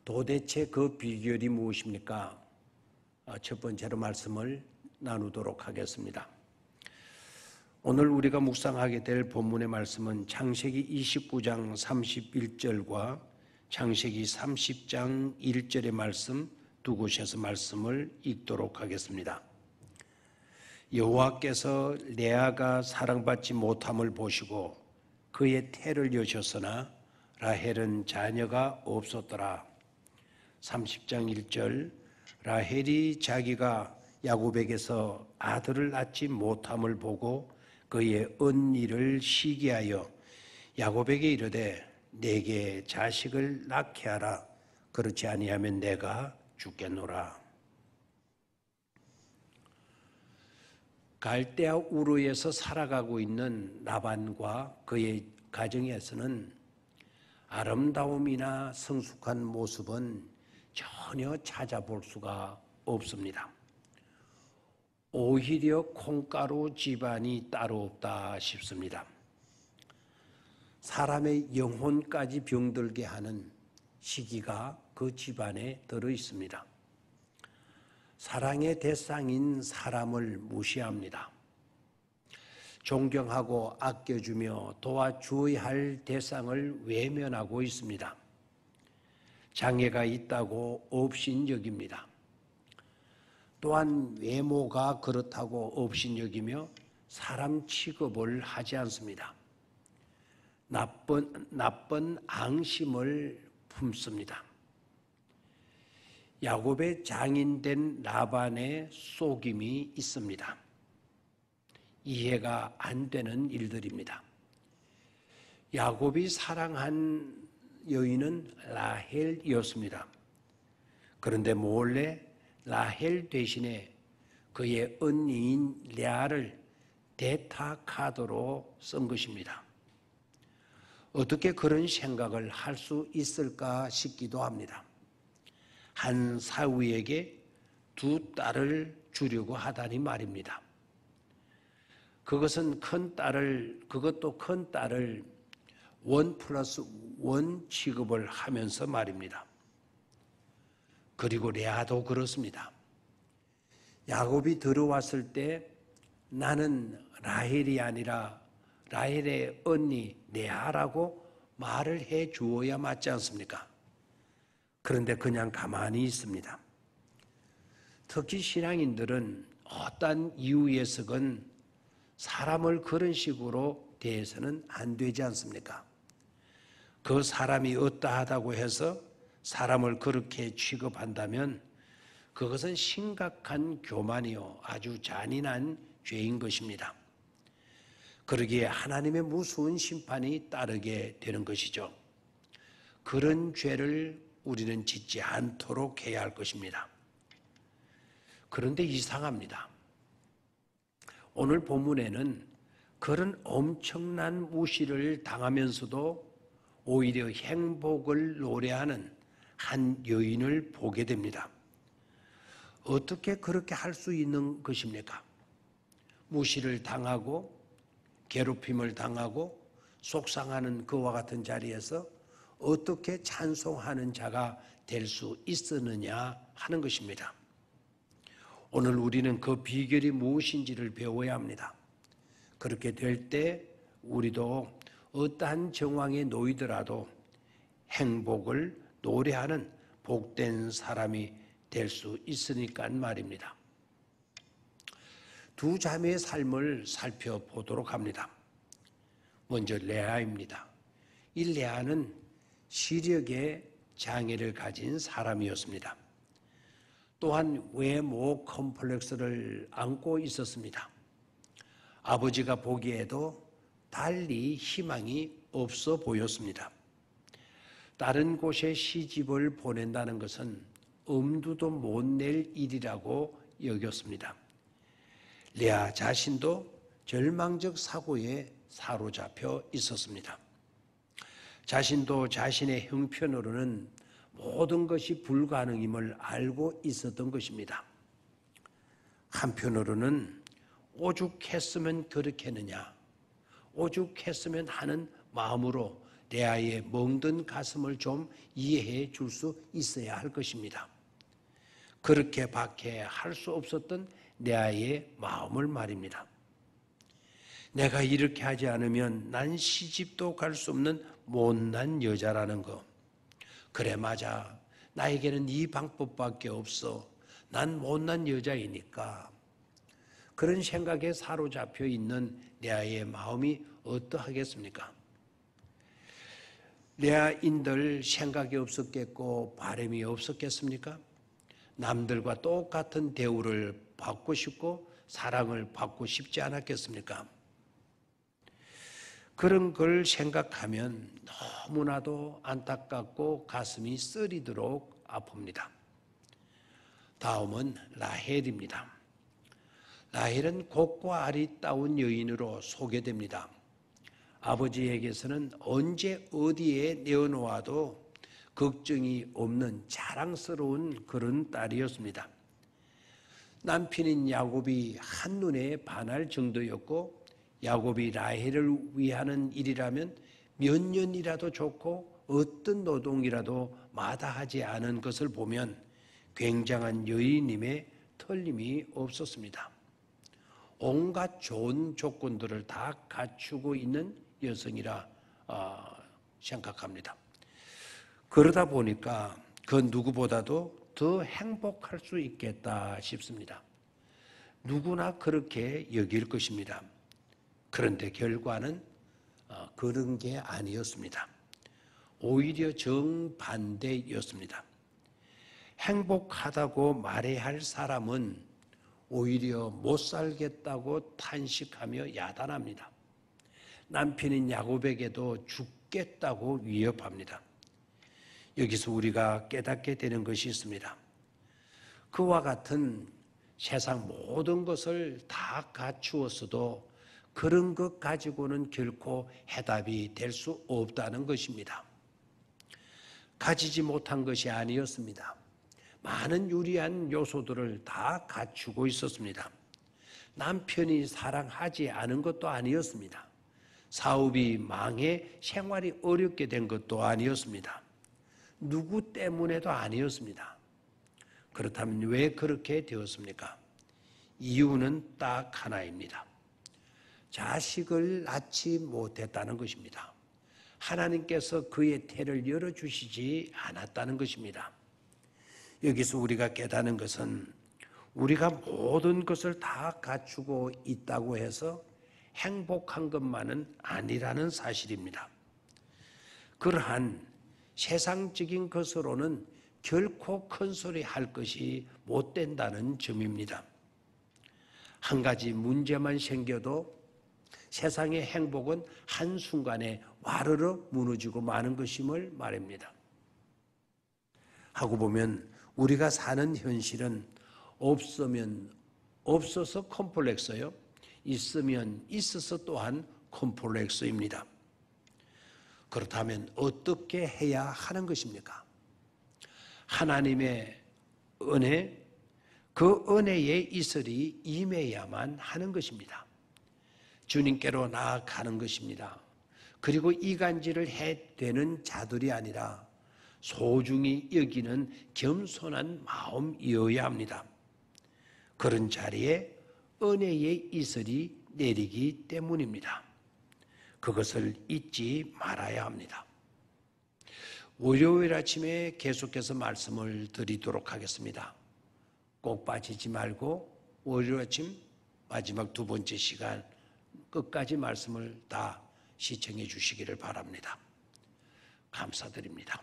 도대체 그 비결이 무엇입니까? 첫 번째로 말씀을 나누도록 하겠습니다. 오늘 우리가 묵상하게 될 본문의 말씀은 창세기 29장 31절과 창세기 30장 1절의 말씀 두 곳에서 말씀을 읽도록 하겠습니다. 여호와께서 레아가 사랑받지 못함을 보시고 그의 태를 여셨으나 라헬은 자녀가 없었더라. 30장 1절 라헬이 자기가 야곱에게서 아들을 낳지 못함을 보고 그의 언니를 시기하여 야곱에게 이르되 내게 자식을 낳게 하라. 그렇지 아니하면 내가 죽겠노라. 갈대아 우르에서 살아가고 있는 라반과 그의 가정에서는 아름다움이나 성숙한 모습은 전혀 찾아볼 수가 없습니다. 오히려 콩가루 집안이 따로 없다 싶습니다. 사람의 영혼까지 병들게 하는 시기가 그 집안에 들어 있습니다. 사랑의 대상인 사람을 무시합니다. 존경하고 아껴주며 도와주어야 할 대상을 외면하고 있습니다. 장애가 있다고 업신여깁니다. 또한 외모가 그렇다고 업신여기며 사람 취급을 하지 않습니다. 나쁜 앙심을 품습니다. 야곱의 장인된 라반의 속임이 있습니다. 이해가 안 되는 일들입니다. 야곱이 사랑한 여인은 라헬이었습니다. 그런데 몰래 라헬 대신에 그의 언니인 레아를 대타카드로 쓴 것입니다. 어떻게 그런 생각을 할 수 있을까 싶기도 합니다. 한 사위에게 두 딸을 주려고 하다니 말입니다. 그것도 큰 딸을 1+1 취급을 하면서 말입니다. 그리고 레아도 그렇습니다. 야곱이 들어왔을 때 나는 라헬이 아니라 라헬의 언니 레아라고 말을 해 주어야 맞지 않습니까? 그런데 그냥 가만히 있습니다. 특히 신앙인들은 어떤 이유에서건 사람을 그런 식으로 대해서는 안 되지 않습니까? 그 사람이 어떠하다고 해서 사람을 그렇게 취급한다면 그것은 심각한 교만이요 아주 잔인한 죄인 것입니다. 그러기에 하나님의 무서운 심판이 따르게 되는 것이죠. 그런 죄를 우리는 짓지 않도록 해야 할 것입니다. 그런데 이상합니다. 오늘 본문에는 그런 엄청난 무시를 당하면서도 오히려 행복을 노래하는 한 여인을 보게 됩니다. 어떻게 그렇게 할 수 있는 것입니까? 무시를 당하고 괴롭힘을 당하고 속상하는 그와 같은 자리에서 어떻게 찬송하는 자가 될 수 있었느냐 하는 것입니다. 오늘 우리는 그 비결이 무엇인지를 배워야 합니다. 그렇게 될 때 우리도 어떠한 정황에 놓이더라도 행복을 노래하는 복된 사람이 될 수 있으니까 말입니다. 두 자매의 삶을 살펴보도록 합니다. 먼저 레아입니다. 이 레아는 시력의 장애를 가진 사람이었습니다. 또한 외모 컴플렉스를 안고 있었습니다. 아버지가 보기에도 달리 희망이 없어 보였습니다. 다른 곳에 시집을 보낸다는 것은 엄두도 못 낼 일이라고 여겼습니다. 레아 자신도 절망적 사고에 사로잡혀 있었습니다. 자신도 자신의 형편으로는 모든 것이 불가능임을 알고 있었던 것입니다. 한편으로는 오죽했으면 그렇겠느냐, 오죽했으면 하는 마음으로 레아의 멍든 가슴을 좀 이해해 줄 수 있어야 할 것입니다. 그렇게 밖에 할 수 없었던 레아의 마음을 말입니다. 내가 이렇게 하지 않으면 난 시집도 갈 수 없는 못난 여자라는 거. 그래, 맞아. 나에게는 이 방법밖에 없어. 난 못난 여자이니까. 그런 생각에 사로잡혀 있는 레아의 마음이 어떠하겠습니까? 레아인들 생각이 없었겠고 바람이 없었겠습니까? 남들과 똑같은 대우를 받고 싶고 사랑을 받고 싶지 않았겠습니까? 그런 걸 생각하면 너무나도 안타깝고 가슴이 쓰리도록 아픕니다. 다음은 라헬입니다. 라헬은 곡과 알이 따운 여인으로 소개됩니다. 아버지에게서는 언제 어디에 내어놓아도 걱정이 없는 자랑스러운 그런 딸이었습니다. 남편인 야곱이 한눈에 반할 정도였고 야곱이 라헬을 위하는 일이라면 몇 년이라도 좋고 어떤 노동이라도 마다하지 않은 것을 보면 굉장한 여인임에 틀림이 없었습니다. 온갖 좋은 조건들을 다 갖추고 있는 여성이라 생각합니다. 그러다 보니까 그 누구보다도 더 행복할 수 있겠다 싶습니다. 누구나 그렇게 여길 것입니다. 그런데 결과는 그런 게 아니었습니다. 오히려 정반대였습니다. 행복하다고 말해야 할 사람은 오히려 못 살겠다고 탄식하며 야단합니다. 남편인 야곱에게도 죽겠다고 위협합니다. 여기서 우리가 깨닫게 되는 것이 있습니다. 그와 같은 세상 모든 것을 다 갖추었어도 그런 것 가지고는 결코 해답이 될 수 없다는 것입니다. 가지지 못한 것이 아니었습니다. 많은 유리한 요소들을 다 갖추고 있었습니다. 남편이 사랑하지 않은 것도 아니었습니다. 사업이 망해 생활이 어렵게 된 것도 아니었습니다. 누구 때문에도 아니었습니다. 그렇다면 왜 그렇게 되었습니까? 이유는 딱 하나입니다. 자식을 낳지 못했다는 것입니다. 하나님께서 그의 태를 열어주시지 않았다는 것입니다. 여기서 우리가 깨닫는 것은 우리가 모든 것을 다 갖추고 있다고 해서 행복한 것만은 아니라는 사실입니다. 그러한 세상적인 것으로는 결코 큰 소리 할 것이 못 된다는 점입니다. 한 가지 문제만 생겨도 세상의 행복은 한순간에 와르르 무너지고 마는 것임을 말입니다. 하고 보면 우리가 사는 현실은 없으면 없어서 컴플렉스요, 있으면 있어서 또한 컴플렉스입니다. 그렇다면 어떻게 해야 하는 것입니까? 하나님의 은혜, 그 은혜의 이슬이 임해야만 하는 것입니다. 주님께로 나아가는 것입니다. 그리고 이간질을 해대는 자들이 아니라 소중히 여기는 겸손한 마음이어야 합니다. 그런 자리에 은혜의 이슬이 내리기 때문입니다. 그것을 잊지 말아야 합니다. 월요일 아침에 계속해서 말씀을 드리도록 하겠습니다. 꼭 빠지지 말고 월요일 아침 마지막 두 번째 시간 끝까지 말씀을 다 시청해 주시기를 바랍니다. 감사드립니다.